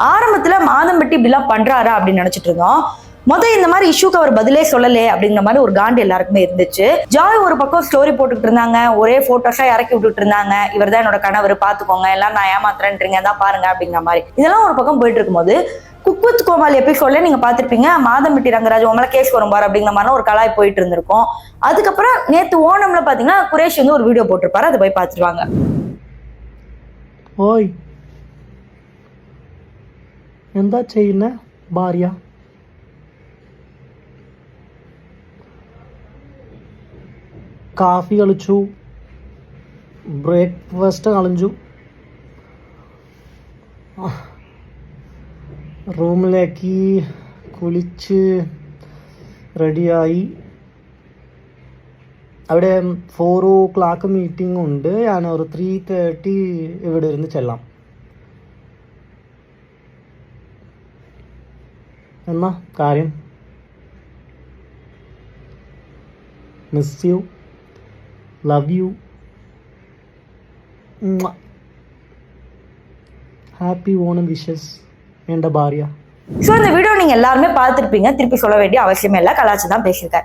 ஆரம்பத்துல மாதம்பட்டி இப்படிலாம் பண்றாரா அப்படின்னு நினைச்சிட்டு இருந்தோம். இந்த மாதிரி இஷ்யூக்கு அவர் பதிலே சொல்லலே அப்படிங்கிற மாதிரி ஒரு காண்டு எல்லாருக்குமே இருந்துச்சு. ஜாய் ஒரு பக்கம் ஸ்டோரி போட்டுட்டு இருந்தாங்க, ஒரே போட்டோஸா இறக்கி விட்டுட்டு இருந்தாங்க. இவர் தான் என்னோட கணவர், பாத்துக்கோங்க, எல்லாம் நான் ஏமாத்துறேன்றீங்க, தான் பாருங்க அப்படிங்கிற மாதிரி. இதெல்லாம் ஒரு பக்கம் போயிட்டு இருக்கும்போது குக் வித் கோமாளி எபிசோட்ல நீங்க பாத்திருப்பீங்க, மாதம்பட்டி ரங்கராஜ் உங்களை கேஸ் வரும் பாரு அப்படிங்கிற மாதிரி ஒரு கலாய் போயிட்டு இருந்திருக்கும். அதுக்கப்புறம் நேத்து ஓணம்ல பாத்தீங்கன்னா குரேஷ் வந்து ஒரு வீடியோ போட்டிருப்பாரு, அதை போய் பாத்துருவாங்க. ஓய் എന്താ ചെയ്യുന്ന ഭാര്യ? കാഫി കളിച്ചു, ബ്രേക്ക്ഫാസ്റ്റ് കളഞ്ഞു, റൂമിലേക്ക് കുളിച്ച് റെഡിയായി. അവിടെ 4 o'clock മീറ്റിംഗ് ഉണ്ട്. ഞാൻ ഒരു 3:30 ഇവിടെ ഇരുന്ന് ചെല്ലാം. എന്നാ കാര്യം? Miss you, love you, happy Onam wishes என்ற பாரியா. ஸோ இந்த வீடியோ நீங்கள் எல்லாருமே பார்த்துருப்பீங்க, திருப்பி சொல்ல வேண்டிய அவசியமே இல்லை, கலாச்சி தான் பேசியிருக்காரு.